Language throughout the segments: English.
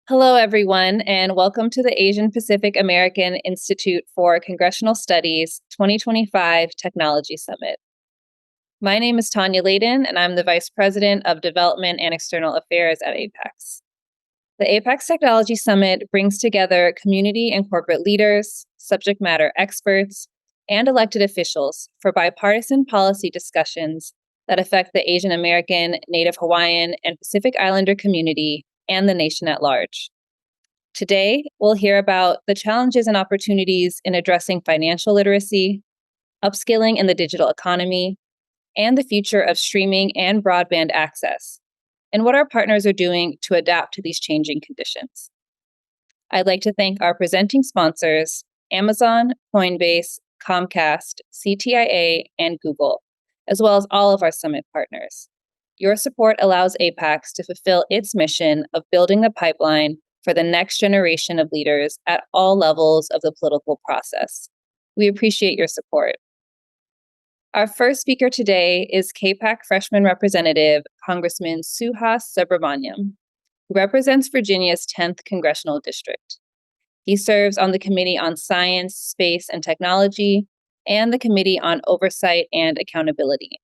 Hello, everyone, and welcome to the Asian Pacific American Institute for Congressional Studies 2025 Technology Summit. My name is Tanya Layden, and I'm the Vice President of Development and External Affairs at APAICS. The APAICS Technology Summit brings together community and corporate leaders, subject matter experts, and elected officials for bipartisan policy discussions that affect the Asian American, Native Hawaiian, and Pacific Islander community and the nation at large. Today, we'll hear about the challenges and opportunities in addressing financial literacy, upskilling in the digital economy, and the future of streaming and broadband access, and what our partners are doing to adapt to these changing conditions. I'd like to thank our presenting sponsors, Amazon, Coinbase, Comcast, CTIA, and Google, as well as all of our summit partners. Your support allows APAICS to fulfill its mission of building the pipeline for the next generation of leaders at all levels of the political process. We appreciate your support. Our first speaker today is CAPAC Freshman Representative Congressman Suhas Subramanyam, who represents Virginia's 10th Congressional District. He serves on the Committee on Science, Space, and Technology and the Committee on Oversight and Accountability.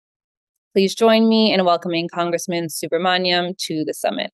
Please join me in welcoming Congressman Subramanyam to the summit.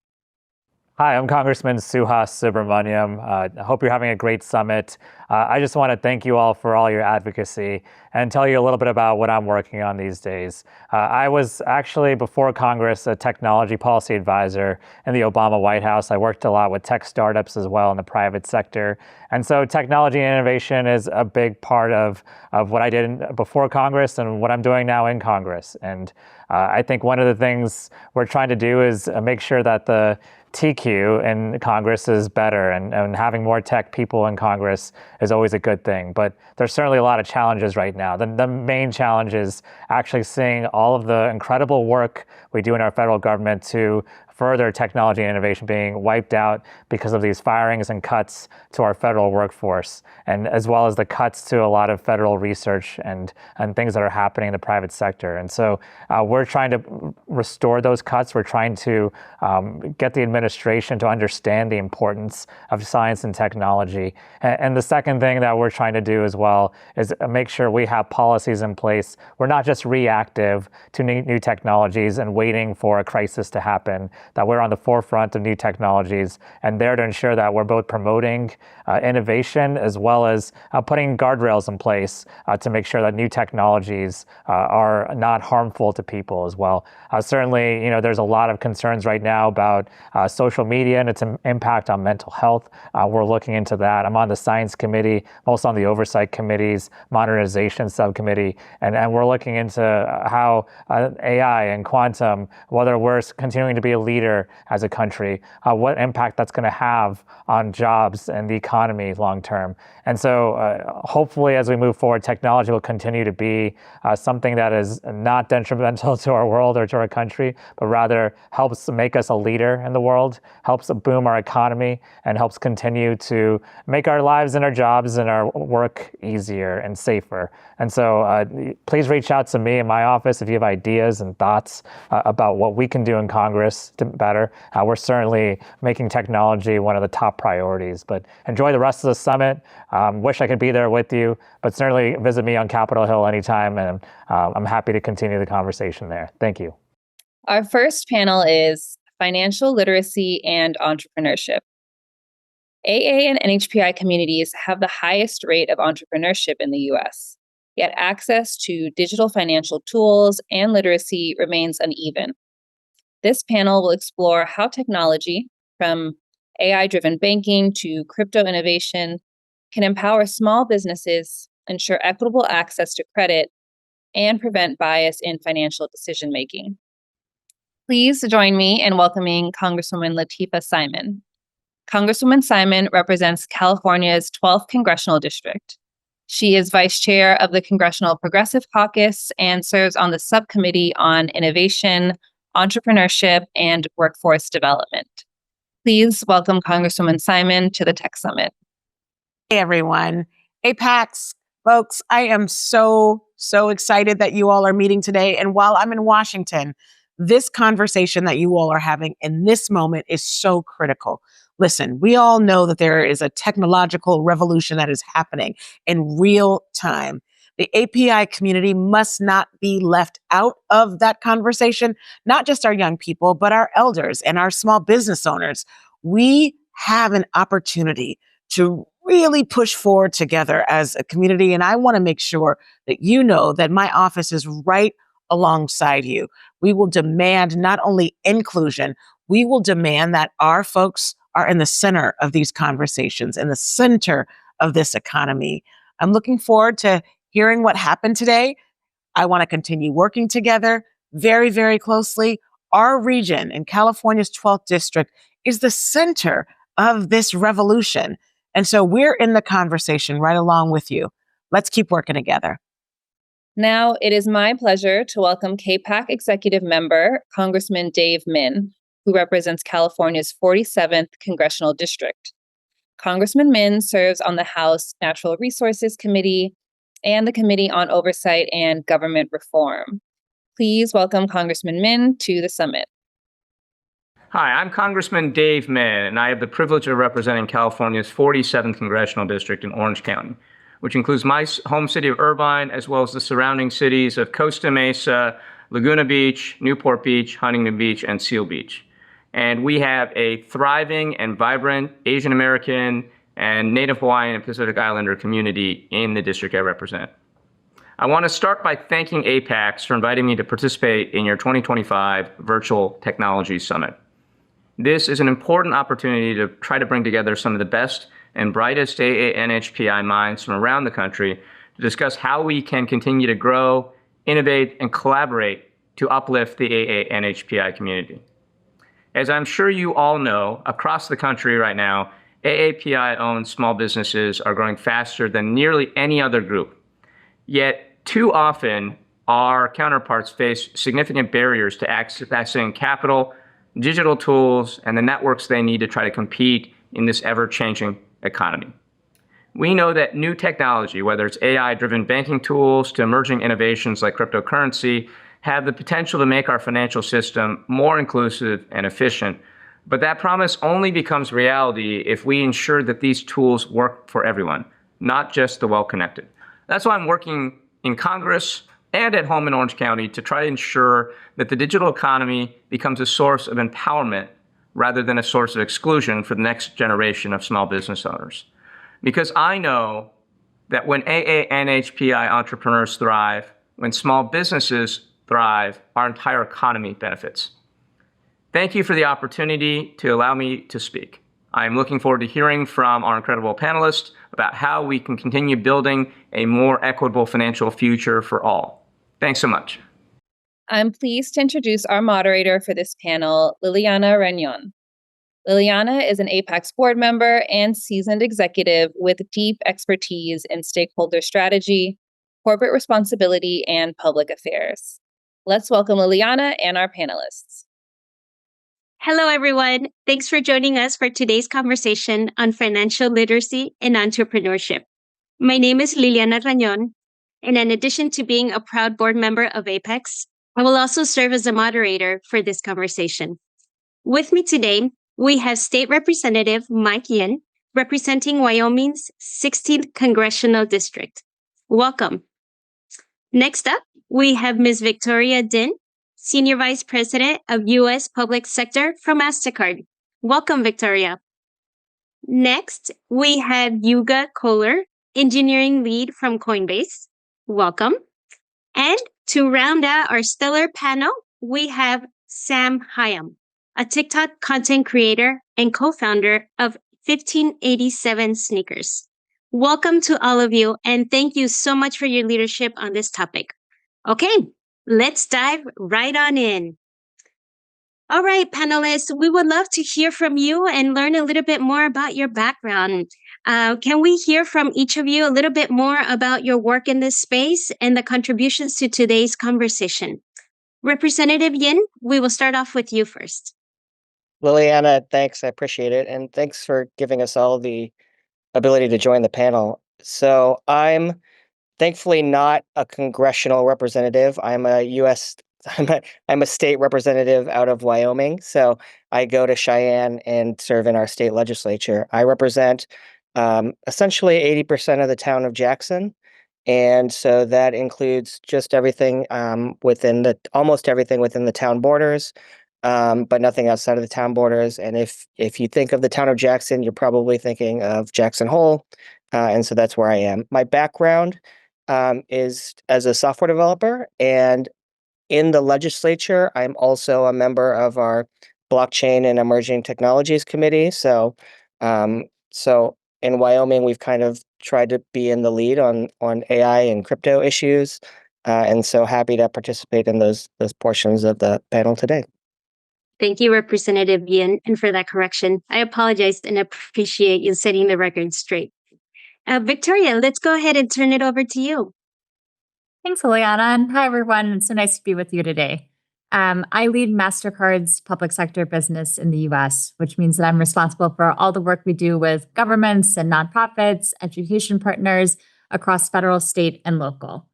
Hi, I'm Congressman Suhas Subramanyam. I hope you're having a great summit. I just want to thank you all for all your advocacy and tell you a little bit about what I'm working on these days. I was actually, before Congress, a technology policy advisor in the Obama White House. I worked a lot with tech startups as well in the private sector. And so technology and innovation is a big part of what I did before Congress and what I'm doing now in Congress. And I think one of the things we're trying to do is make sure that the TQ in Congress is better, and having more tech people in Congress is always a good thing. But there's certainly a lot of challenges right now. The main challenge is actually seeing all of the incredible work we do in our federal government to further technology and innovation being wiped out because of these firings and cuts to our federal workforce, and as well as the cuts to a lot of federal research and things that are happening in the private sector. And so we're trying to restore those cuts. We're trying to get the administration to understand the importance of science and technology. And the second thing that we're trying to do as well is make sure we have policies in place. We're not just reactive to new technologies and waiting for a crisis to happen, that we're on the forefront of new technologies and there to ensure that we're both promoting innovation as well as putting guardrails in place to make sure that new technologies are not harmful to people as well. Certainly, there's a lot of concerns right now about social media and its impact on mental health. We're looking into that. I'm on the Science Committee, I'm also on the Oversight Committee's Modernization Subcommittee, and we're looking into how AI and quantum, whether we're continuing to be a leader as a country, what impact that's going to have on jobs and the economy long term. And so hopefully as we move forward, technology will continue to be something that is not detrimental to our world or to our country, but rather helps make us a leader in the world, helps boom our economy, and helps continue to make our lives and our jobs and our work easier and safer. And so please reach out to me in my office if you have ideas and thoughts about what we can do in Congress to better. We're certainly making technology one of the top priorities, but enjoy the rest of the summit. Wish I could be there with you, but certainly visit me on Capitol Hill anytime, and I'm happy to continue the conversation there. Thank you. Our first panel is Financial Literacy and Entrepreneurship. AA and NHPI communities have the highest rate of entrepreneurship in the US, yet access to digital financial tools and literacy remains uneven. This panel will explore how technology, from AI-driven banking to crypto innovation, can empower small businesses, ensure equitable access to credit, and prevent bias in financial decision-making. Please join me in welcoming Congresswoman Lateefah Simon. Congresswoman Simon represents California's 12th Congressional District. She is Vice Chair of the Congressional Progressive Caucus and serves on the Subcommittee on Innovation, Entrepreneurship, and Workforce Development. Please welcome Congresswoman Simon to the Tech Summit. Hey, everyone. APAICS, folks, I am so excited that you all are meeting today. And while I'm in Washington, this conversation that you all are having in this moment is so critical. Listen, we all know that there is a technological revolution that is happening in real time. The API community must not be left out of that conversation, not just our young people, but our elders and our small business owners. We have an opportunity to really push forward together as a community. And I want to make sure that you know that my office is right alongside you. We will demand not only inclusion, we will demand that our folks are in the center of these conversations, in the center of this economy. I'm looking forward to hearing what happened today. I want to continue working together very, very closely. Our region in California's 12th district is the center of this revolution. And so we're in the conversation right along with you. Let's keep working together. Now, it is my pleasure to welcome CAPAC Executive Member, Congressman Dave Min, who represents California's 47th Congressional District. Congressman Min serves on the House Natural Resources Committee and the Committee on Oversight and Government Reform. Please welcome Congressman Min to the summit. Hi, I'm Congressman Dave Min, and I have the privilege of representing California's 47th Congressional District in Orange County, which includes my home city of Irvine, as well as the surrounding cities of Costa Mesa, Laguna Beach, Newport Beach, Huntington Beach, and Seal Beach. And we have a thriving and vibrant Asian American and Native Hawaiian and Pacific Islander community in the district I represent. I want to start by thanking APAICS for inviting me to participate in your 2025 Virtual Technology Summit. This is an important opportunity to try to bring together some of the best and brightest AA-NHPI minds from around the country to discuss how we can continue to grow, innovate, and collaborate to uplift the AA-NHPI community. As I'm sure you all know, across the country right now, AAPI-owned small businesses are growing faster than nearly any other group. Yet, too often, our counterparts face significant barriers to accessing capital, digital tools, and the networks they need to try to compete in this ever-changing economy. We know that new technology, whether it's AI-driven banking tools to emerging innovations like cryptocurrency, have the potential to make our financial system more inclusive and efficient. But that promise only becomes reality if we ensure that these tools work for everyone, not just the well-connected. That's why I'm working in Congress and at home in Orange County to try to ensure that the digital economy becomes a source of empowerment rather than a source of exclusion for the next generation of small business owners. Because I know that when AA-NHPI entrepreneurs thrive, when small businesses thrive, our entire economy benefits. Thank you for the opportunity to allow me to speak. I am looking forward to hearing from our incredible panelists about how we can continue building a more equitable financial future for all. Thanks so much. I'm pleased to introduce our moderator for this panel, Liliana Rañón. Liliana is an APAICS board member and seasoned executive with deep expertise in stakeholder strategy, corporate responsibility, and public affairs. Let's welcome Liliana and our panelists. Hello, everyone. Thanks for joining us for today's conversation on financial literacy and entrepreneurship. My name is Liliana Rañón, and in addition to being a proud board member of APAICS, I will also serve as a moderator for this conversation. With me today, we have State Representative Mike Yin, representing Wyoming's 16th Congressional District. Welcome. Next up, we have Ms. Victoria Din, Senior Vice President of U.S. Public Sector from Mastercard. Welcome, Victoria. Next, we have Yuga Cohler, Engineering Lead from Coinbase. Welcome. And to round out our stellar panel, we have Sam Hyam, a TikTok content creator and co-founder of 1587 Sneakers. Welcome to all of you, and thank you so much for your leadership on this topic. Okay, let's dive right on in. All right, panelists, we would love to hear from you and learn a little bit more about your background. Can we hear from each of you a little bit more about your work in this space and the contributions to today's conversation? Representative Yin, we will start off with you first. Liliana, thanks. I appreciate it. And thanks for giving us all the ability to join the panel. So I'm thankfully not a congressional representative. I'm a U.S. I'm a state representative out of Wyoming, so I go to Cheyenne and serve in our state legislature. I represent essentially 80% of the town of Jackson, and so that includes just everything almost everything within the town borders, but nothing outside of the town borders. And if you think of the town of Jackson, you're probably thinking of Jackson Hole, and so that's where I am. My background is as a software developer, and in the legislature, I'm also a member of our Blockchain and Emerging Technologies Committee. So in Wyoming, we've kind of tried to be in the lead on AI and crypto issues, and so happy to participate in those portions of the panel today. Thank you, Representative Yin, and for that correction. I apologize and appreciate you setting the record straight. Victoria, let's go ahead and turn it over to you. Thanks, Liliana, and hi, everyone. It's so nice to be with you today. I lead Mastercard's public sector business in the US, which means that I'm responsible for all the work we do with governments and nonprofits, education partners across federal, state, and local.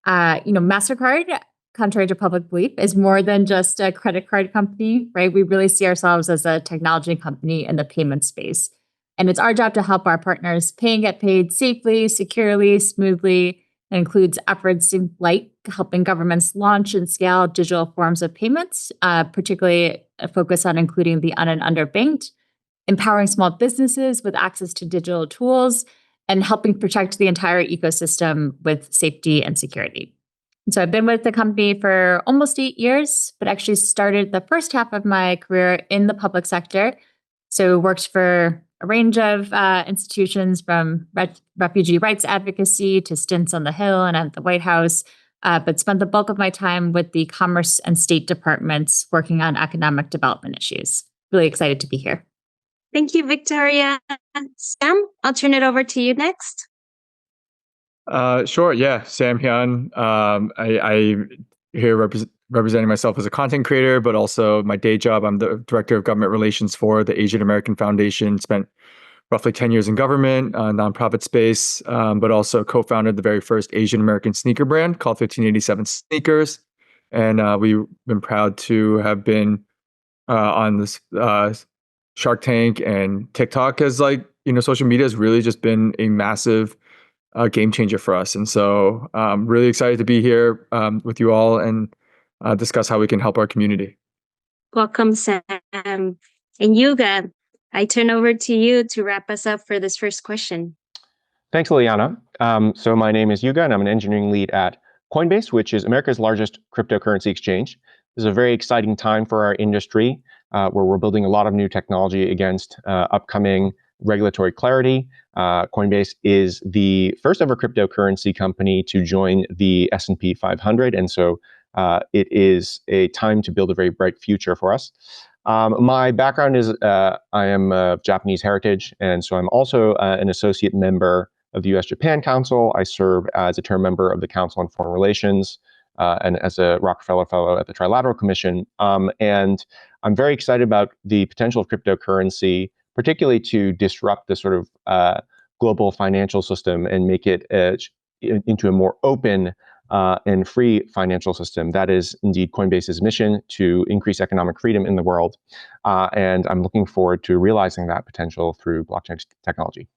Mastercard, contrary to public belief, is more than just a credit card company, right? We really see ourselves as a technology company in the payment space. And it's our job to help our partners pay and get paid safely, securely, smoothly. It includes efforts like helping governments launch and scale digital forms of payments, particularly a focus on including the un- and underbanked, empowering small businesses with access to digital tools, and helping protect the entire ecosystem with safety and security. And so I've been with the company for almost 8 years, but actually started the first half of my career in the public sector. So worked for a range of institutions from refugee rights advocacy to stints on the Hill and at the White House, but spent the bulk of my time with the Commerce and State departments working on economic development issues. Really excited to be here. Thank you, Victoria. Sam, I'll turn it over to you next. Sure. Yeah, Sam Hyun. I here representing myself as a content creator, but also my day job. I'm the director of government relations for the Asian American Foundation. Spent roughly 10 years in government, nonprofit space, but also co-founded the very first Asian American sneaker brand called 1587 Sneakers. And we've been proud to have been on this Shark Tank and TikTok as social media has really just been a massive game changer for us. And so really excited to be here with you all and discuss how we can help our community. Welcome, Sam. And Yuga, I turn over to you to wrap us up for this first question. Thanks, Liliana. So my name is Yuga, and I'm an engineering lead at Coinbase, which is America's largest cryptocurrency exchange. This is a very exciting time for our industry, where we're building a lot of new technology against upcoming regulatory clarity. Coinbase is the first ever cryptocurrency company to join the S&P 500, and so it is a time to build a very bright future for us. My background is I am of Japanese heritage, and so I'm also an associate member of the U.S.-Japan Council. I serve as a term member of the Council on Foreign Relations and as a Rockefeller Fellow at the Trilateral Commission. And I'm very excited about the potential of cryptocurrency, particularly to disrupt the sort of global financial system and make it into a more open and free financial system. That is indeed Coinbase's mission, to increase economic freedom in the world. And I'm looking forward to realizing that potential through blockchain technology.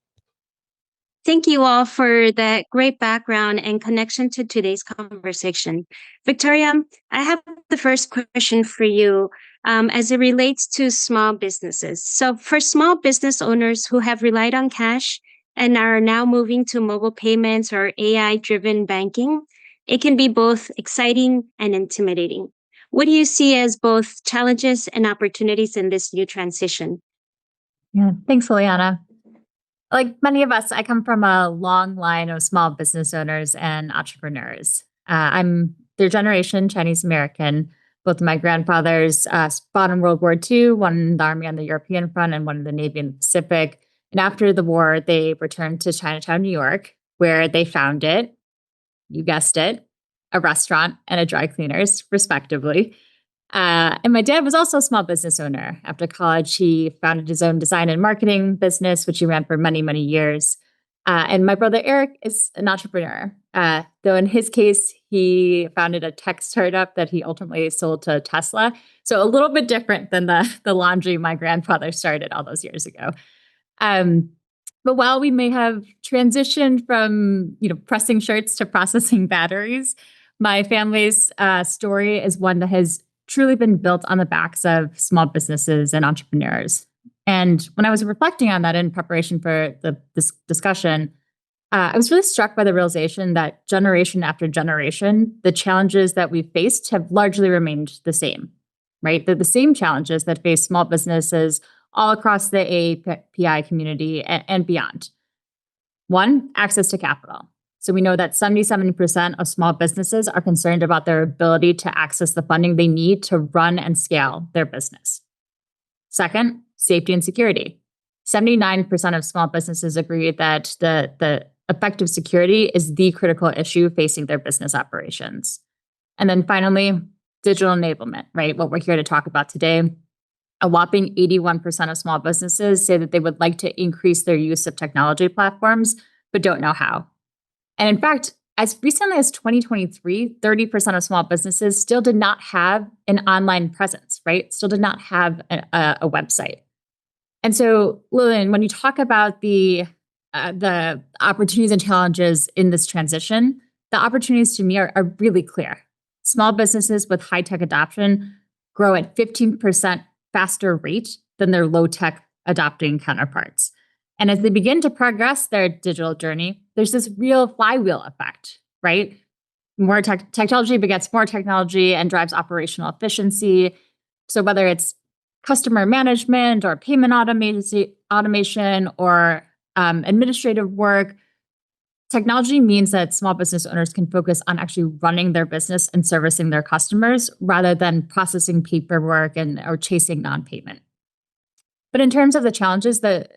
Thank you all for that great background and connection to today's conversation. Victoria, I have the first question for you as it relates to small businesses. So for small business owners who have relied on cash and are now moving to mobile payments or AI-driven banking, it can be both exciting and intimidating. What do you see as both challenges and opportunities in this new transition? Yeah, thanks, Liliana. Like many of us, I come from a long line of small business owners and entrepreneurs. I'm third generation Chinese American. Both of my grandfathers fought in World War II, one in the Army on the European front and one in the Navy in the Pacific. And after the war, they returned to Chinatown, New York, where they founded, you guessed it, a restaurant and a dry cleaners, respectively. And my dad was also a small business owner. After college, he founded his own design and marketing business, which he ran for many, many years. And my brother Eric is an entrepreneur, though in his case, he founded a tech startup that he ultimately sold to Tesla. So a little bit different than the laundry my grandfather started all those years ago. But while we may have transitioned from pressing shirts to processing batteries, my family's story is one that has truly been built on the backs of small businesses and entrepreneurs. And when I was reflecting on that in preparation for this discussion, I was really struck by the realization that generation after generation, the challenges that we've faced have largely remained the same, right? They're the same challenges that face small businesses all across the API community and beyond. One, access to capital. So we know that 77% of small businesses are concerned about their ability to access the funding they need to run and scale their business. Second, safety and security. 79% of small businesses agree that the effective security is the critical issue facing their business operations. And then finally, digital enablement, right? What we're here to talk about today. A whopping 81% of small businesses say that they would like to increase their use of technology platforms, but don't know how. And in fact, as recently as 2023, 30% of small businesses still did not have an online presence, right? Still did not have a website. And so, Lillian, when you talk about the opportunities and challenges in this transition, the opportunities to me are really clear. Small businesses with high-tech adoption grow at 15% faster rate than their low-tech adopting counterparts. And as they begin to progress their digital journey, there's this real flywheel effect, right? More technology begets more technology and drives operational efficiency. So whether it's customer management or payment automation or administrative work, technology means that small business owners can focus on actually running their business and servicing their customers rather than processing paperwork or chasing non-payment. But in terms of the challenges, they're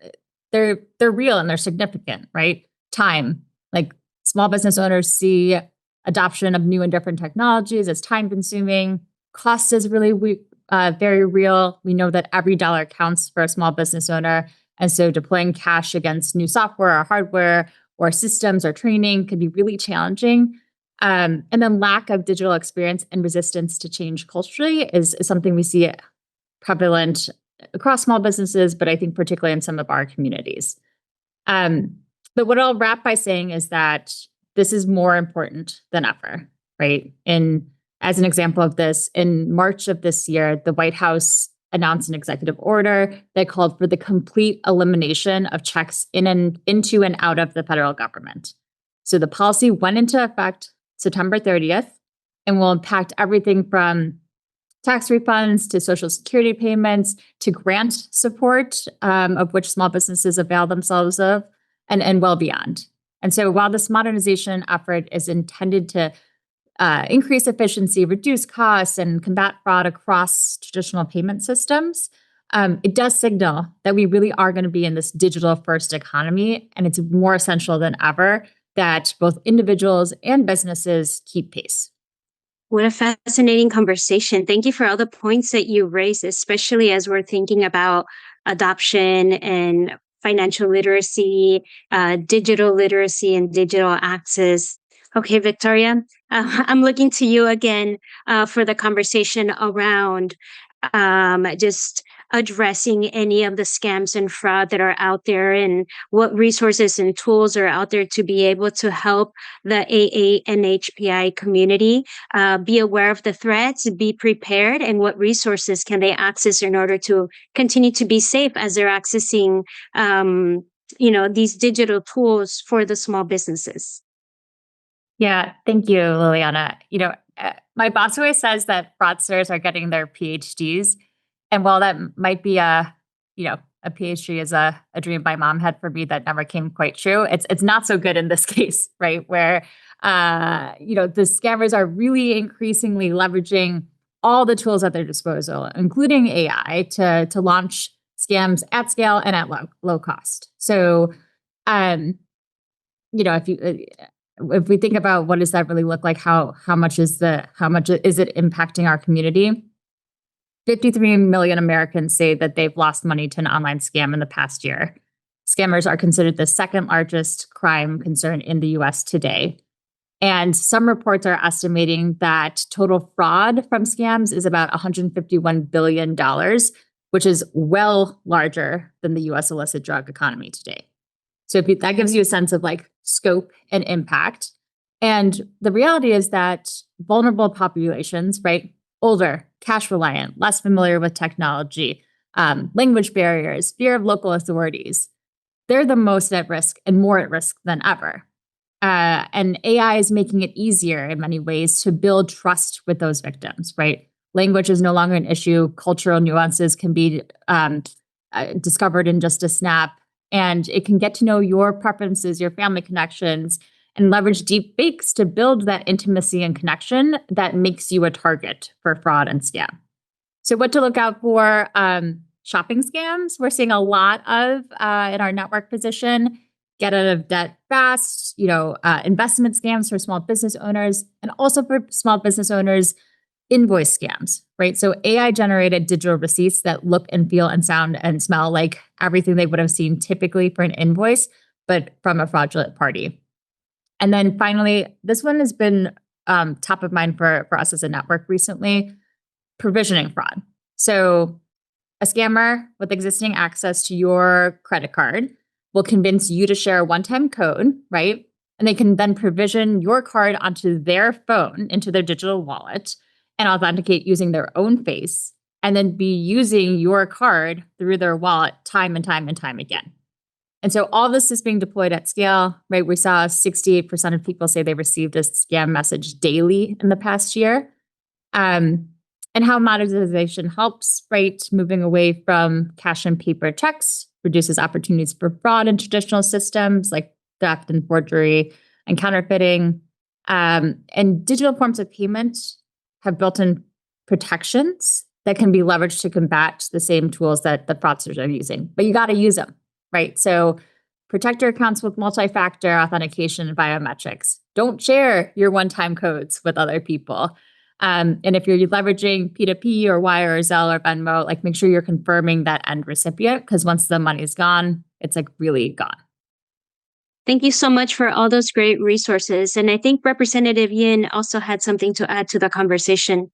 real and they're significant, right? Time, like small business owners see adoption of new and different technologies as time-consuming. Cost is really very real. We know that every dollar counts for a small business owner. And so deploying cash against new software or hardware or systems or training can be really challenging. And then lack of digital experience and resistance to change culturally is something we see prevalent across small businesses, but I think particularly in some of our communities. But what I'll wrap by saying is that this is more important than ever, right? As an example of this, in March of this year, the White House announced an executive order that called for the complete elimination of checks into and out of the federal government. So the policy went into effect September 30th and will impact everything from tax refunds to Social Security payments to grant support, of which small businesses avail themselves of, and well beyond. And so while this modernization effort is intended to increase efficiency, reduce costs, and combat fraud across traditional payment systems, it does signal that we really are going to be in this digital-first economy, and it's more essential than ever that both individuals and businesses keep pace. What a fascinating conversation. Thank you for all the points that you raised, especially as we're thinking about adoption and financial literacy, digital literacy, and digital access. Okay, Victoria, I'm looking to you again for the conversation around just addressing any of the scams and fraud that are out there and what resources and tools are out there to be able to help the AA and HPI community be aware of the threats, be prepared, and what resources can they access in order to continue to be safe as they're accessing these digital tools for the small businesses. Yeah, thank you, Liliana. My boss always says that fraudsters are getting their PhDs. And while that might be a PhD is a dream my mom had for me that never came quite true, it's not so good in this case, right? Where, the scammers are really increasingly leveraging all the tools at their disposal, including AI, to launch scams at scale and at low cost. So, if we think about what does that really look like, how much is it impacting our community? 53 million Americans say that they've lost money to an online scam in the past year. Scammers are considered the second largest crime concern in the US today. And some reports are estimating that total fraud from scams is about $151 billion, which is well larger than the US illicit drug economy today. So that gives you a sense of like scope and impact. And the reality is that vulnerable populations, right, older, cash reliant, less familiar with technology, language barriers, fear of local authorities, they're the most at risk and more at risk than ever. And AI is making it easier in many ways to build trust with those victims, right? Language is no longer an issue. Cultural nuances can be discovered in just a snap. And it can get to know your preferences, your family connections, and leverage deep fakes to build that intimacy and connection that makes you a target for fraud and scam. So what to look out for? Shopping scams, we're seeing a lot of in our network position. Get out of debt fast, investment scams for small business owners, and also for small business owners, invoice scams, right? So AI generated digital receipts that look and feel and sound and smell like everything they would have seen typically for an invoice, but from a fraudulent party. And then finally, this one has been top of mind for us as a network recently, provisioning fraud. So a scammer with existing access to your credit card will convince you to share a one-time code, right? And they can then provision your card onto their phone, into their digital wallet, and authenticate using their own face, and then be using your card through their wallet time and time and time again. And so all this is being deployed at scale, right? We saw 68% of people say they received a scam message daily in the past year. And how modernization helps, right? Moving away from cash and paper checks, reduces opportunities for fraud in traditional systems like theft and forgery and counterfeiting. And digital forms of payment have built-in protections that can be leveraged to combat the same tools that the fraudsters are using. But you got to use them, right? So protect your accounts with multi-factor authentication and biometrics. Don't share your one-time codes with other people. And if you're leveraging P2P or Wire or Zelle or Venmo, like make sure you're confirming that end recipient, because once the money's gone, it's like really gone. Thank you so much for all those great resources. And I think Representative Yin also had something to add to the conversation.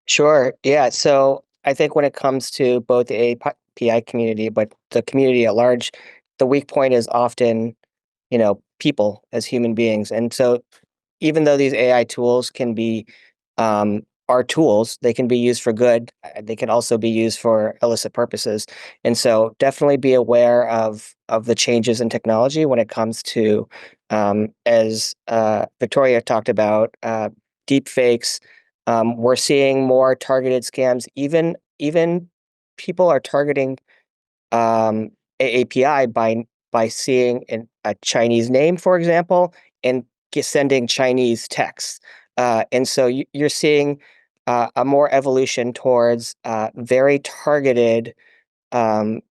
Sure. Yeah. So I think when it comes to both the API community, but the community at large, the weak point is often, people as human beings. And so even though these AI tools can be are tools, they can be used for good. They can also be used for illicit purposes. And so definitely be aware of the changes in technology when it comes to, as Victoria talked about, deep fakes. We're seeing more targeted scams. Even people are targeting API by seeing a Chinese name, for example, and sending Chinese texts. And so you're seeing a more evolution towards very targeted scams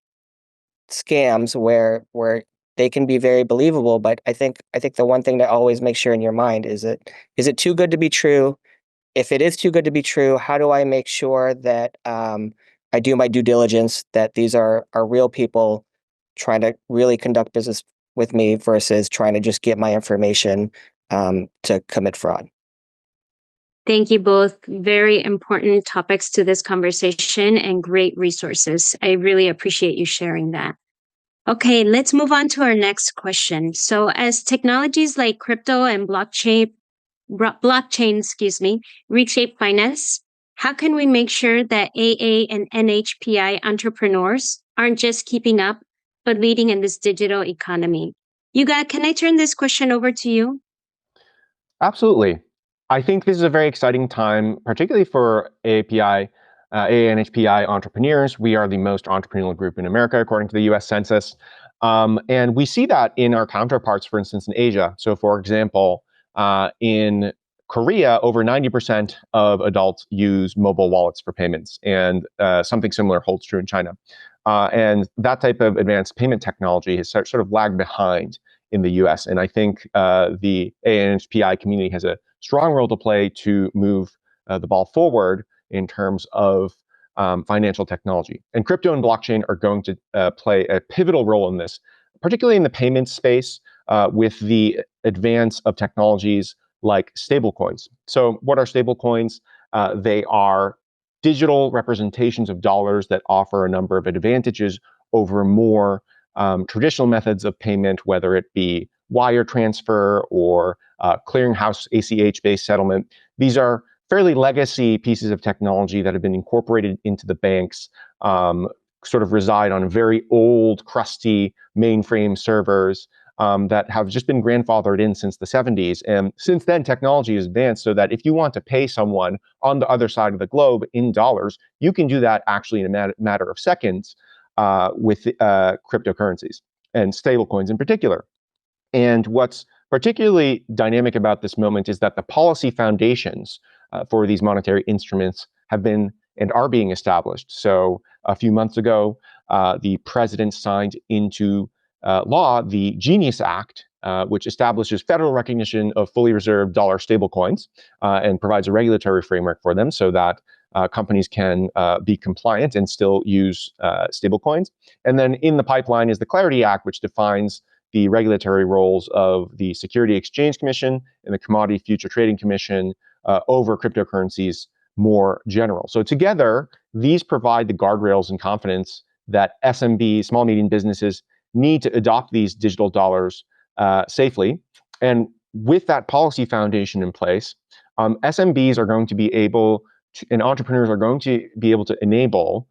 where they can be very believable. But I think the one thing to always make sure in your mind is it too good to be true? If it is too good to be true, how do I make sure that I do my due diligence, that these are real people trying to really conduct business with me versus trying to just get my information to commit fraud? Thank you both. Very important topics to this conversation and great resources. I really appreciate you sharing that. Okay, let's move on to our next question. So as technologies like crypto and blockchain, reshape finance, how can we make sure that AA and NHPI entrepreneurs aren't just keeping up, but leading in this digital economy? Yuga, can I turn this question over to you? Absolutely. I think this is a very exciting time, particularly for AA and HPI entrepreneurs. We are the most entrepreneurial group in America, according to the US Census. And we see that in our counterparts, for instance, in Asia. So for example, in Korea, over 90% of adults use mobile wallets for payments. And something similar holds true in China. And that type of advanced payment technology has sort of lagged behind in the US. And I think the ANHPI community has a strong role to play to move the ball forward in terms of financial technology. And crypto and blockchain are going to play a pivotal role in this. particularly in the payments space with the advance of technologies like stablecoins. So what are stablecoins? They are digital representations of dollars that offer a number of advantages over more traditional methods of payment, whether it be wire transfer or clearinghouse ACH-based settlement. These are fairly legacy pieces of technology that have been incorporated into the banks, sort of reside on very old, crusty mainframe servers that have just been grandfathered in since the 70s. And since then, technology has advanced so that if you want to pay someone on the other side of the globe in dollars, you can do that actually in a matter of seconds with cryptocurrencies and stablecoins in particular. And what's particularly dynamic about this moment is that the policy foundations for these monetary instruments have been and are being established. So a few months ago, the president signed into law the Genius Act, which establishes federal recognition of fully reserved dollar stablecoins and provides a regulatory framework for them so that companies can be compliant and still use stablecoins. And then in the pipeline is the Clarity Act, which defines the regulatory roles of the Security Exchange Commission and the Commodity Future Trading Commission over cryptocurrencies more general. So together, these provide the guardrails and confidence that SMBs, small medium businesses, need to adopt these digital dollars safely. And with that policy foundation in place, SMBs are going to be able to, and entrepreneurs are going to be able to enable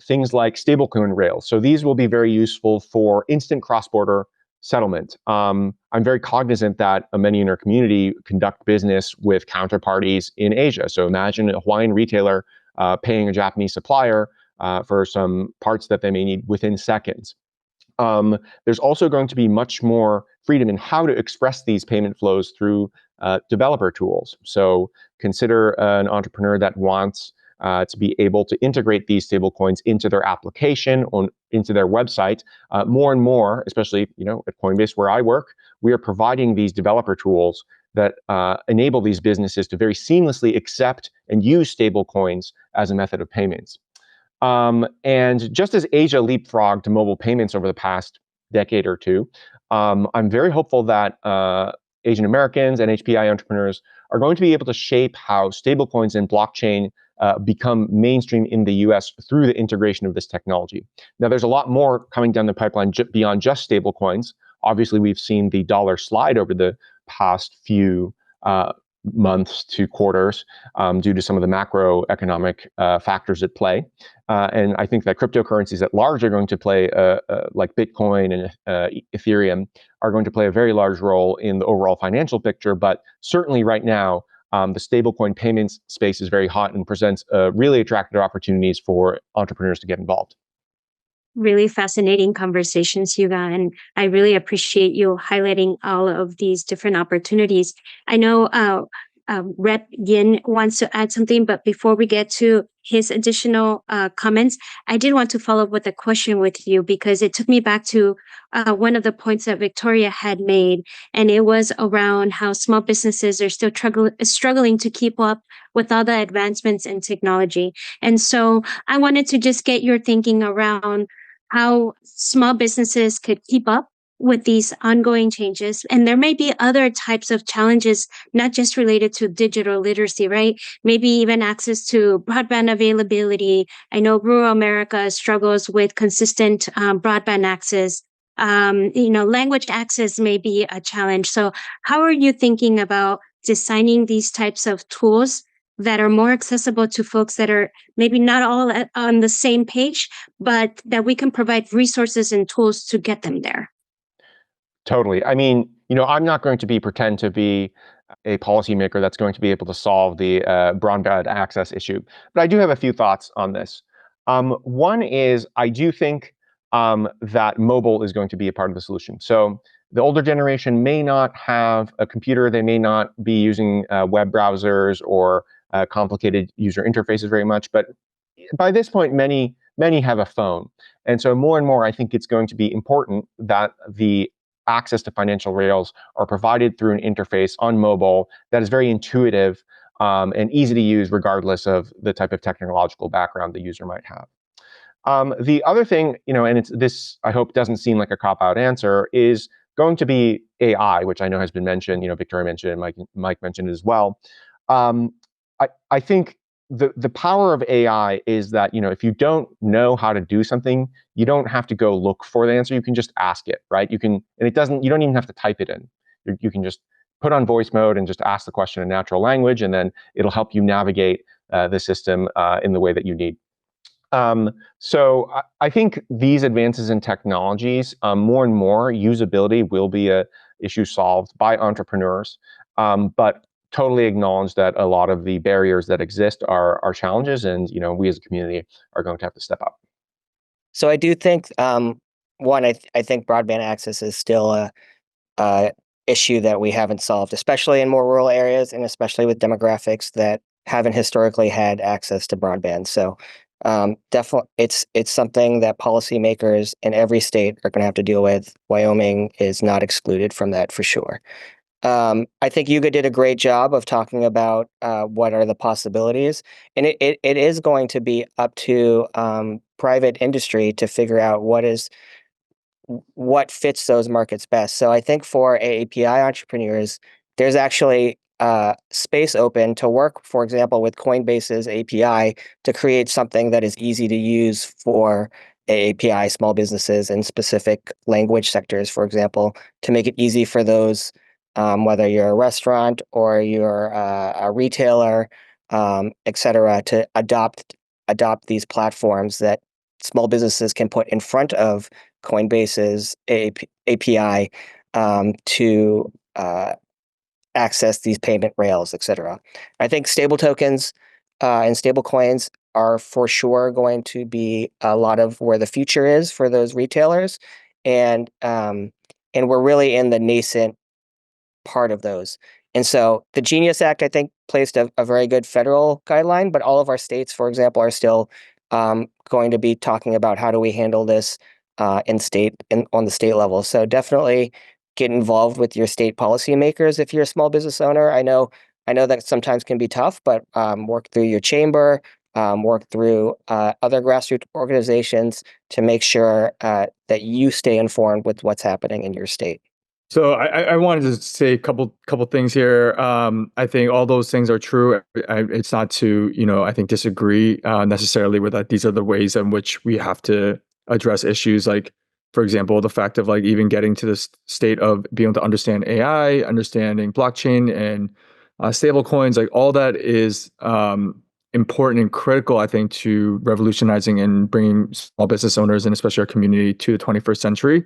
things like stablecoin rails. So these will be very useful for instant cross-border settlement. I'm very cognizant that many in our community conduct business with counterparties in Asia. So imagine a Hawaiian retailer paying a Japanese supplier for some parts that they may need within seconds. There's also going to be much more freedom in how to express these payment flows through developer tools. So consider an entrepreneur that wants to be able to integrate these stablecoins into their application, into their website. More and more, especially at Coinbase where I work, we are providing these developer tools that enable these businesses to very seamlessly accept and use stablecoins as a method of payments. And just as Asia leapfrogged to mobile payments over the past decade or two, I'm very hopeful that Asian Americans and HPI entrepreneurs are going to be able to shape how stablecoins and blockchain become mainstream in the US through the integration of this technology. Now, there's a lot more coming down the pipeline beyond just stablecoins. Obviously, we've seen the dollar slide over the past few months to quarters due to some of the macroeconomic factors at play. And I think that cryptocurrencies at large are going to play, like Bitcoin and Ethereum, are going to play a very large role in the overall financial picture. But certainly right now, the stablecoin payments space is very hot and presents really attractive opportunities for entrepreneurs to get involved. Really fascinating conversations, Yuga, and I really appreciate you highlighting all of these different opportunities. I know Rep Yin wants to add something, but before we get to his additional comments, I did want to follow up with a question with you because it took me back to one of the points that Victoria had made, and it was around how small businesses are still struggling to keep up with all the advancements in technology. And so I wanted to just get your thinking around how small businesses could keep up with these ongoing changes. And there may be other types of challenges, not just related to digital literacy, right? Maybe even access to broadband availability. I know rural America struggles with consistent broadband access. Language access may be a challenge. So how are you thinking about designing these types of tools that are more accessible to folks that are maybe not all on the same page, but that we can provide resources and tools to get them there? Totally. I mean, I'm not going to pretend to be a policymaker that's going to be able to solve the broadband access issue, but I do have a few thoughts on this. One is I do think that mobile is going to be a part of the solution. So the older generation may not have a computer, they may not be using web browsers or complicated user interfaces very much, but by this point, many have a phone. And so more and more, I think it's going to be important that the access to financial rails are provided through an interface on mobile that is very intuitive and easy to use regardless of the type of technological background the user might have. The other thing, and it's this, I hope doesn't seem like a cop-out answer, is going to be AI, which I know has been mentioned. Victoria mentioned it, Mike mentioned it as well. I think the power of AI is that, if you don't know how to do something, you don't have to go look for the answer. You can just ask it, right? You don't even have to type it in. You can just put on voice mode and just ask the question in natural language, and then it'll help you navigate the system in the way that you need. So I think these advances in technologies, more and more usability will be a issue solved by entrepreneurs, but totally acknowledge that a lot of the barriers that exist are challenges, and we as a community are going to have to step up. So I do think one, I think broadband access is still a issue that we haven't solved, especially in more rural areas, and especially with demographics that haven't historically had access to broadband. So definitely, it's something that policymakers in every state are going to have to deal with. Wyoming is not excluded from that for sure. I think Yuga did a great job of talking about what are the possibilities, and it is going to be up to private industry to figure out what fits those markets best. So I think for API entrepreneurs, there's actually space open to work, for example, with Coinbase's API to create something that is easy to use for API small businesses in specific language sectors, for example, to make it easy for those, whether you're a restaurant or you're a retailer, et cetera, to adopt these platforms that small businesses can put in front of Coinbase's API to access these payment rails, et cetera. I think stable tokens and stable coins are for sure going to be a lot of where the future is for those retailers, and we're really in the nascent part of those. And so the Genius Act, I think, placed a very good federal guideline, but all of our states, for example, are still going to be talking about how do we handle this on the state level. So definitely get involved with your state policymakers if you're a small business owner. I know that sometimes can be tough, but work through your chamber, work through other grassroots organizations to make sure that you stay informed with what's happening in your state. So I wanted to say a couple things here. I think all those things are true. It's not to, I think, disagree necessarily with that. These are the ways in which we have to address issues like, for example, the fact of like even getting to this state of being able to understand AI, understanding blockchain and stable coins, like all that is important and critical, I think, to revolutionizing and bringing small business owners and especially our community to the 21st century.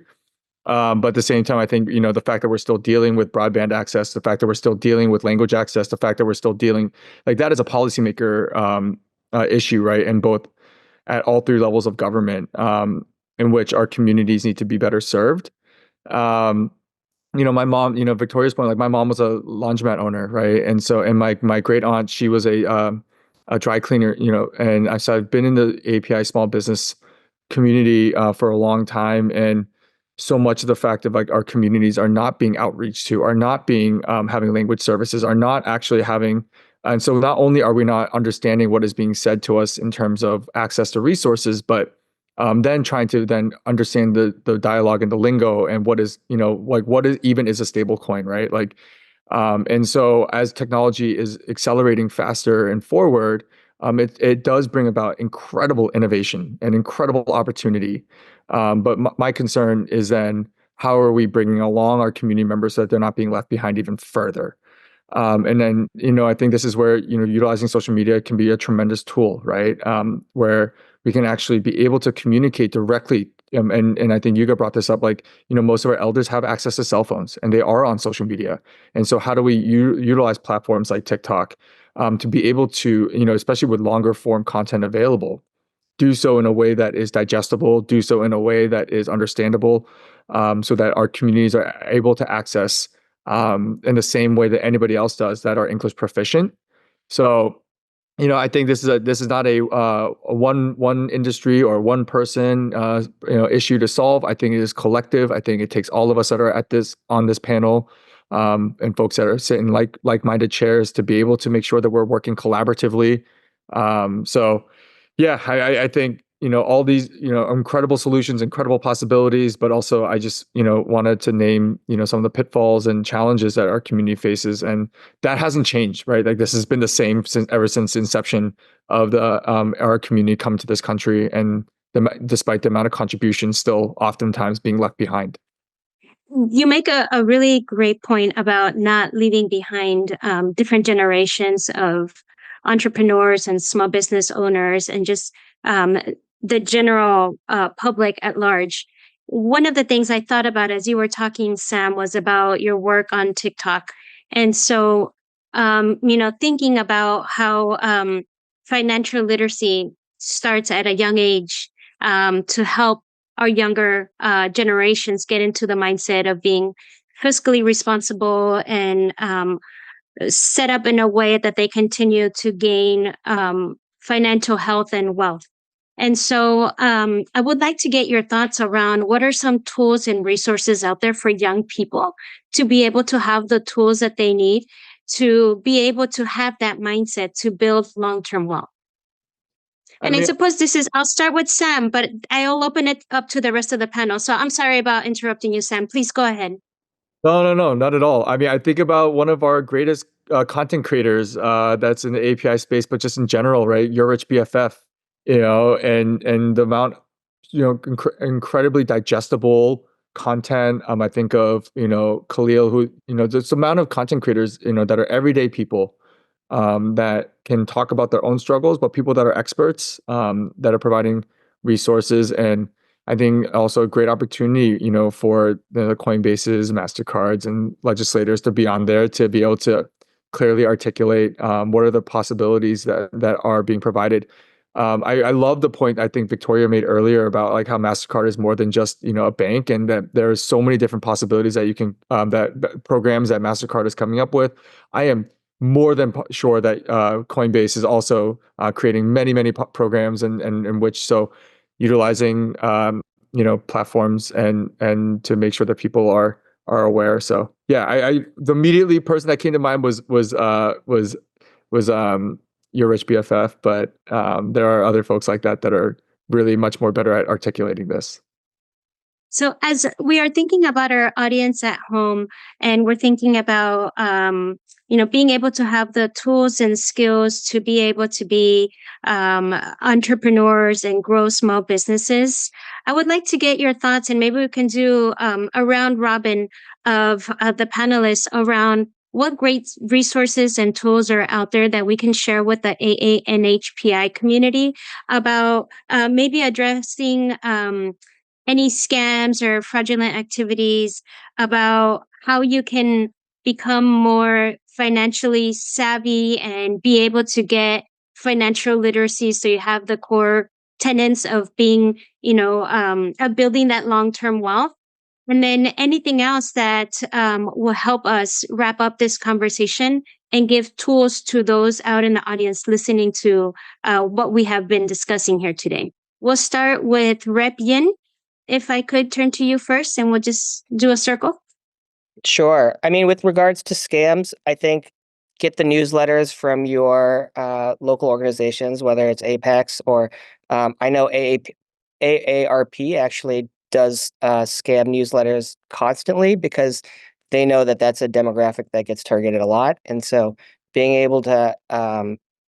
But at the same time, I think, the fact that we're still dealing with broadband access, the fact that we're still dealing with language access, the fact that we're still dealing, like that is a policymaker issue, right? And both at all three levels of government, in which our communities need to be better served. My mom, Victoria's point, like my mom was a laundromat owner, right? And so, and my great aunt, she was a dry cleaner, and I've been in the API small business community for a long time, and so much of the fact of like our communities are not being outreached to, are not being having language services, are not actually having. And so not only are we not understanding what is being said to us in terms of access to resources, but then trying to then understand the dialogue and the lingo and what is, what is even is a stable coin, right? Like, and so as technology is accelerating faster and forward, it does bring about incredible innovation and incredible opportunity. But my concern is then how are we bringing along our community members so that they're not being left behind even further? And then, I think this is where, utilizing social media can be a tremendous tool, right? Where we can actually be able to communicate directly. And I think Yuga brought this up, like, most of our elders have access to cell phones and they are on social media. And so how do we utilize platforms like TikTok to be able to, especially with longer form content available, do so in a way that is digestible, do so in a way that is understandable, so that our communities are able to access in the same way that anybody else does that are English proficient. So, I think this is not a one industry or one person issue to solve. I think it is collective. I think it takes all of us that are on this panel and folks that are sitting like-minded chairs to be able to make sure that we're working collaboratively. So, yeah, I think all these, incredible solutions, incredible possibilities, but also I just, wanted to name, some of the pitfalls and challenges that our community faces. And that hasn't changed, right? Like this has been the same ever since the inception of our community come to this country. And despite the amount of contributions still oftentimes being left behind. You make a really great point about not leaving behind different generations of entrepreneurs and small business owners and just the general public at large. One of the things I thought about as you were talking, Sam, was about your work on TikTok. And so, thinking about how financial literacy starts at a young age to help our younger generations get into the mindset of being fiscally responsible and set up in a way that they continue to gain financial health and wealth. And so I would like to get your thoughts around what are some tools and resources out there for young people to be able to have the tools that they need to be able to have that mindset to build long-term wealth. And I suppose I'll start with Sam, but I'll open it up to the rest of the panel. So I'm sorry about interrupting you, Sam. Please go ahead. No, not at all. I mean, I think about one of our greatest content creators that's in the API space, but just in general, right? Your Rich BFF, and the amount, incredibly digestible content. I think of, Khalil, who, there's the amount of content creators, that are everyday people that can talk about their own struggles, but people that are experts that are providing resources. And I think also a great opportunity, for the Coinbases, Mastercards, and legislators to be on there to be able to clearly articulate what are the possibilities that are being provided. I love the point I think Victoria made earlier about like how Mastercard is more than just a bank, and that there's so many different possibilities that you can that programs that Mastercard is coming up with. I am more than sure that Coinbase is also creating many programs and which so utilizing platforms and to make sure that people are aware. So yeah, I the immediately person that came to mind was your Rich BFF, but there are other folks like that are really much more better at articulating this. So as we are thinking about our audience at home, and we're thinking about, being able to have the tools and skills to be able to be entrepreneurs and grow small businesses, I would like to get your thoughts, and maybe we can do a round robin of the panelists around what great resources and tools are out there that we can share with the AANHPI community about maybe addressing any scams or fraudulent activities, about how you can become more financially savvy and be able to get financial literacy so you have the core tenets of being, of building that long-term wealth. And then anything else that will help us wrap up this conversation and give tools to those out in the audience listening to what we have been discussing here today. We'll start with Rep Yin. If I could turn to you first, and we'll just do a circle. Sure. I mean, with regards to scams, I think get the newsletters from your local organizations, whether it's APAICS or I know AARP actually does scam newsletters constantly because they know that that's a demographic that gets targeted a lot. And so being able to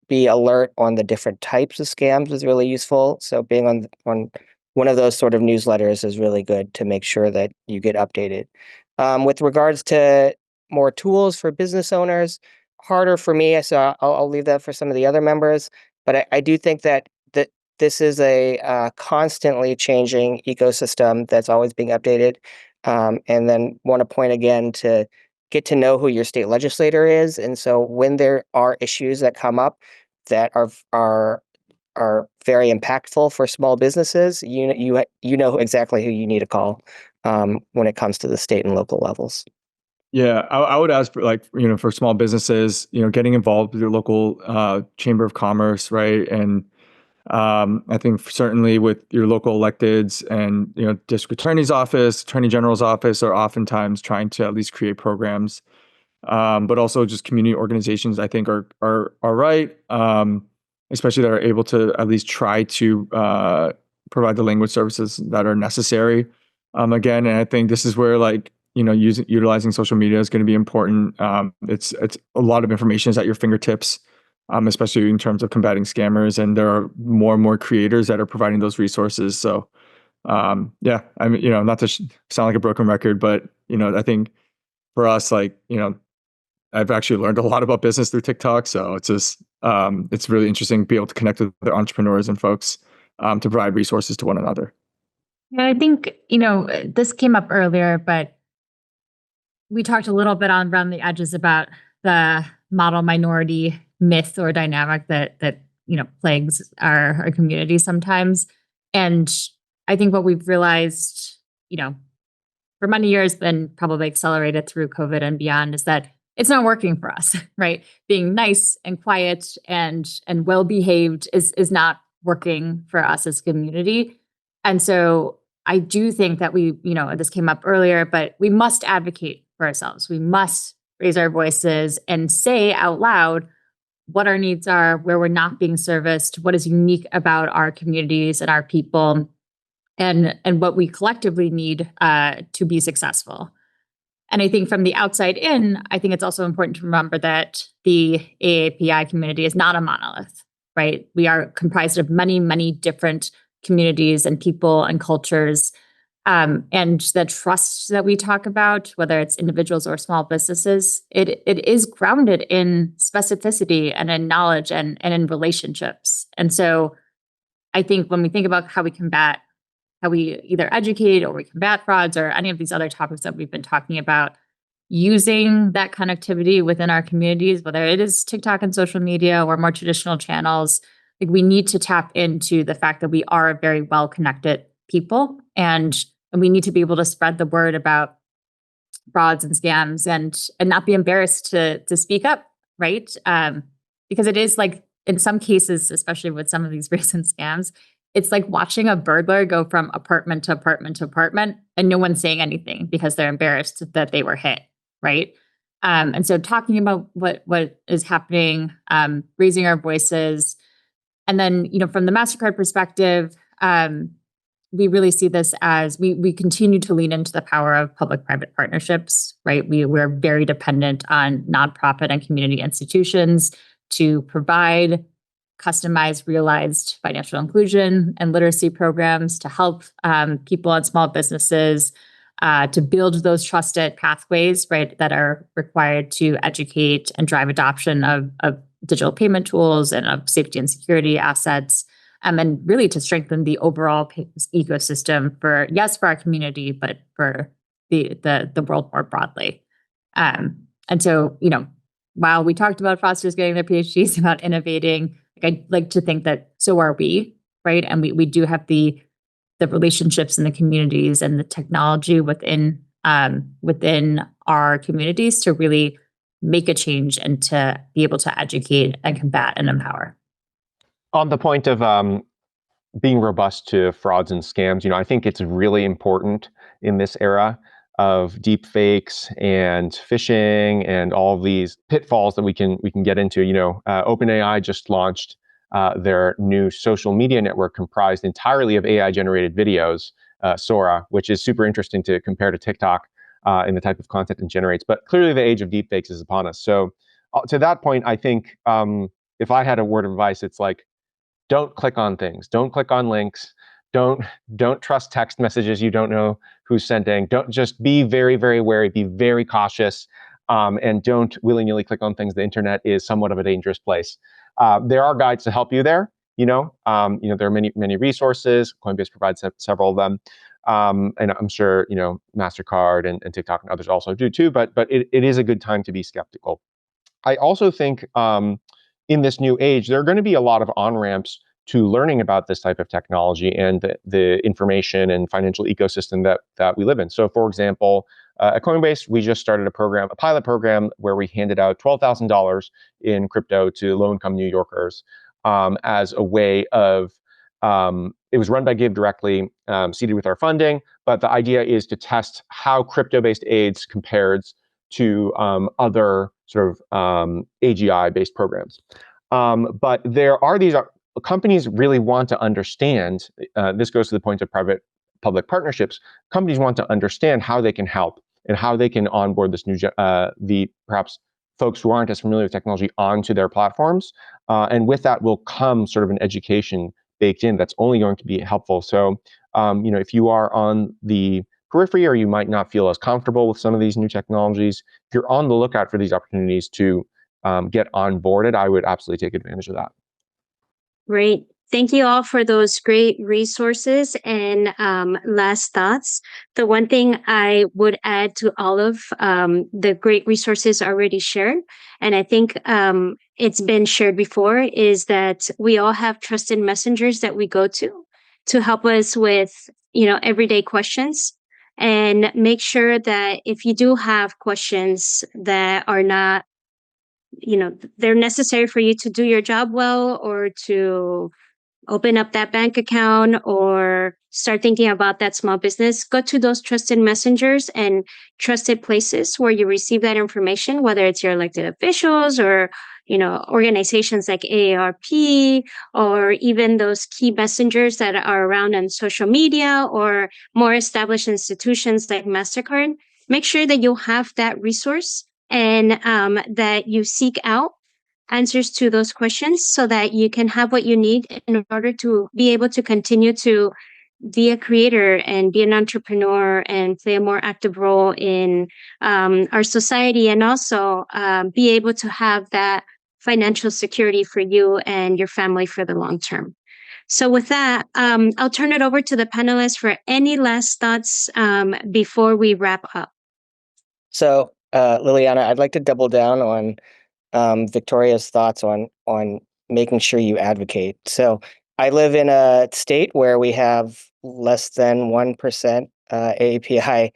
be alert on the different types of scams is really useful. So being on one of those sort of newsletters is really good to make sure that you get updated. With regards to more tools for business owners, harder for me, so I'll leave that for some of the other members. But I do think that this is a constantly changing ecosystem that's always being updated. And then want to point again to get to know who your state legislator is. And so when there are issues that come up that are very impactful for small businesses, you know exactly who you need to call when it comes to the state and local levels. Yeah, I would ask for for small businesses, getting involved with your local chamber of commerce, right? And I think certainly with your local electeds and district attorney's office, attorney general's office are oftentimes trying to at least create programs, but also just community organizations I think are right. especially that are able to at least try to provide the language services that are necessary. Again, and I think this is where utilizing social media is going to be important. It's a lot of information is at your fingertips, especially in terms of combating scammers, and there are more and more creators that are providing those resources. So yeah, I mean, not to sound like a broken record, but I think for us, I've actually learned a lot about business through TikTok. So it's just it's really interesting to be able to connect with other entrepreneurs and folks to provide resources to one another. Yeah, I think, this came up earlier, but we talked a little bit around the edges about the model minority myth or dynamic that plagues our community sometimes. And I think what we've realized, for many years, and probably accelerated through COVID and beyond, is that it's not working for us, right? Being nice and quiet and well behaved is not working for us as a community. And so I do think that this came up earlier, but we must advocate for ourselves. We must raise our voices and say out loud what our needs are, where we're not being serviced, what is unique about our communities and our people, and what we collectively need to be successful. And I think from the outside in, I think it's also important to remember that the AAPI community is not a monolith, right? We are comprised of many, many different communities and people and cultures. And the trust that we talk about, whether it's individuals or small businesses, it is grounded in specificity and in knowledge and in relationships. And so I think when we think about how we either educate or we combat frauds or any of these other topics that we've been talking about, using that connectivity within our communities, whether it is TikTok and social media or more traditional channels, we need to tap into the fact that we are a very well-connected people, and we need to be able to spread the word about frauds and scams and not be embarrassed to speak up, right? Because it is in some cases, especially with some of these recent scams, it's like watching a burglar go from apartment to apartment to apartment and no one's saying anything because they're embarrassed that they were hit, right? And so talking about what is happening, raising our voices, and then, from the Mastercard perspective, we really see this as we continue to lean into the power of public-private partnerships, right? We're very dependent on nonprofit and community institutions to provide customized, realized financial inclusion and literacy programs to help people and small businesses to build those trusted pathways, right, that are required to educate and drive adoption of digital payment tools and of safety and security assets, and really to strengthen the overall ecosystem for our community, but for the world more broadly. And so, while we talked about fraudsters getting their PhDs, about innovating, I'd like to think that so are we, right? And we do have the relationships in the communities and the technology within our communities to really make a change and to be able to educate and combat and empower. On the point of being robust to frauds and scams, I think it's really important in this era of deep fakes and phishing and all of these pitfalls that we can get into. OpenAI just launched their new social media network comprised entirely of AI-generated videos, Sora, which is super interesting to compare to TikTok in the type of content it generates. But clearly the age of deep fakes is upon us. So to that point, I think if I had a word of advice, it's don't click on things. Don't click on links. Don't trust text messages you don't know who's sending. Don't just be very, very wary, be very cautious, and don't willy-nilly click on things. The internet is somewhat of a dangerous place. There are guides to help you there. There are many resources. Coinbase provides several of them. And I'm sure, Mastercard and TikTok and others also do too, but it is a good time to be skeptical. I also think in this new age, there are going to be a lot of on-ramps to learning about this type of technology and the information and financial ecosystem that we live in. So for example, at Coinbase, we just started a pilot program where we handed out $12,000 in crypto to low-income New Yorkers as a way of, it was run by Give Directly, seeded with our funding, but the idea is to test how crypto-based aids compares to other sort of AGI-based programs. But there are these companies really want to understand. This goes to the point of private-public partnerships. Companies want to understand how they can help and how they can onboard this new the perhaps folks who aren't as familiar with technology onto their platforms. And with that will come sort of an education baked in that's only going to be helpful. So, if you are on the periphery or you might not feel as comfortable with some of these new technologies, if you're on the lookout for these opportunities to get onboarded, I would absolutely take advantage of that. Great. Thank you all for those great resources and last thoughts. The one thing I would add to all of the great resources already shared, and I think it's been shared before, is that we all have trusted messengers that we go to help us with, everyday questions. And make sure that if you do have questions that are not, they're necessary for you to do your job well, or to open up that bank account or start thinking about that small business, go to those trusted messengers and trusted places where you receive that information, whether it's your elected officials or, organizations like AARP, or even those key messengers that are around on social media, or more established institutions like Mastercard. Make sure that you have that resource and that you seek out answers to those questions so that you can have what you need in order to be able to continue to be a creator and be an entrepreneur and play a more active role in our society, and also be able to have that financial security for you and your family for the long term. So with that, I'll turn it over to the panelists for any last thoughts before we wrap up. So, Liliana, I'd like to double down on Victoria's thoughts on making sure you advocate. So I live in a state where we have less than 1% API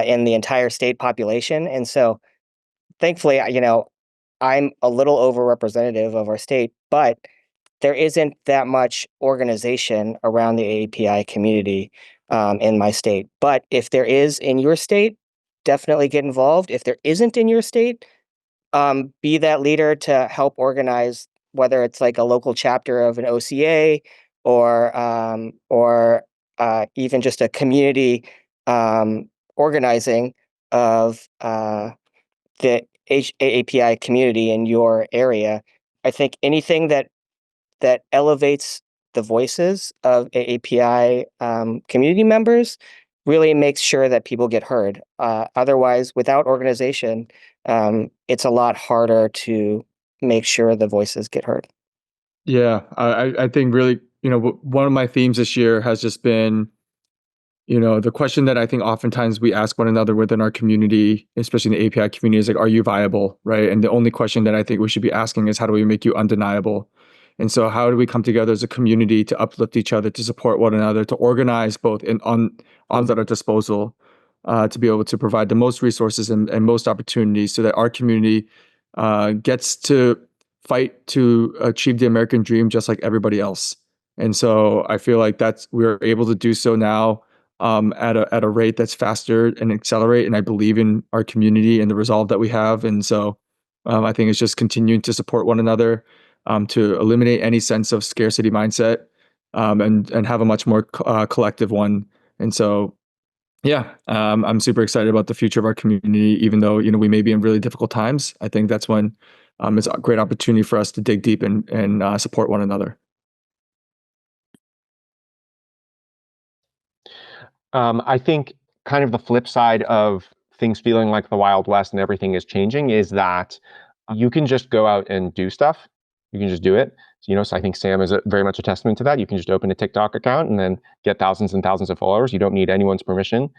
in the entire state population. And so thankfully, I'm a little overrepresentative of our state, but there isn't that much organization around the API community in my state. But if there is in your state, definitely get involved. If there isn't in your state, be that leader to help organize, whether it's like a local chapter of an OCA or even just a community organizing of the API community in your area. I think anything that elevates the voices of API community members really makes sure that people get heard. Otherwise, without organization, it's a lot harder to make sure the voices get heard. Yeah, I think really, one of my themes this year has just been, the question that I think oftentimes we ask one another within our community, especially in the API community, is like, are you viable, right? And the only question that I think we should be asking is, how do we make you undeniable? And so how do we come together as a community to uplift each other, to support one another, to organize both on at our disposal, to be able to provide the most resources and most opportunities so that our community gets to fight to achieve the American dream just like everybody else. And so I feel like we're able to do so now at a rate that's faster and accelerate. And I believe in our community and the resolve that we have. And so I think it's just continuing to support one another, to eliminate any sense of scarcity mindset, and have a much more collective one. And so, yeah, I'm super excited about the future of our community, even though, we may be in really difficult times. I think that's when it's a great opportunity for us to dig deep and support one another. I think kind of the flip side of things feeling like the Wild West and everything is changing is that you can just go out and do stuff. You can just do it. So I think Sam is very much a testament to that. You can just open a TikTok account and then get thousands and thousands of followers. You don't need anyone's permission.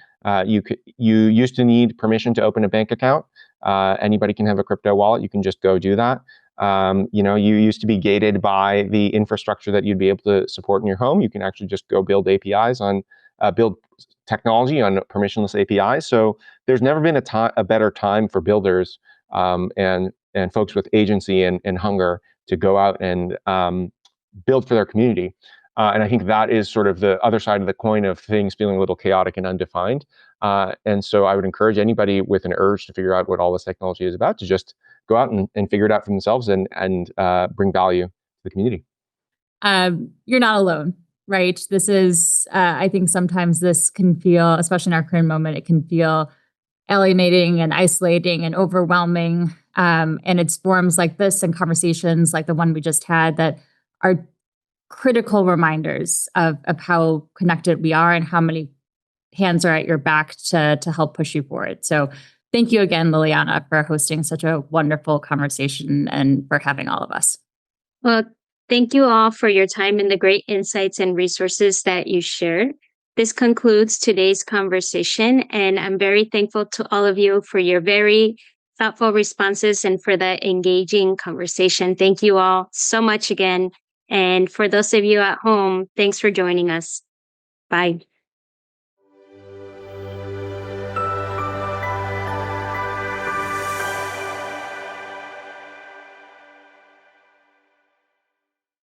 You used to need permission to open a bank account. Anybody can have a crypto wallet. You can just go do that. You used to be gated by the infrastructure that you'd be able to support in your home. You can actually just go build APIs build technology on permissionless APIs. So there's never been a better time for builders and folks with agency and hunger to go out and build for their community. And I think that is sort of the other side of the coin of things feeling a little chaotic and undefined. And so I would encourage anybody with an urge to figure out what all this technology is about to just go out and figure it out for themselves and bring value to the community. You're not alone, right? This is, I think sometimes this can feel, especially in our current moment, it can feel alienating and isolating and overwhelming. And it's forums like this and conversations like the one we just had that are critical reminders of how connected we are and how many hands are at your back to help push you forward. So thank you again, Liliana, for hosting such a wonderful conversation and for having all of us. Well, thank you all for your time and the great insights and resources that you shared. This concludes today's conversation, and I'm very thankful to all of you for your very thoughtful responses and for the engaging conversation. Thank you all so much again. And for those of you at home, thanks for joining us. Bye.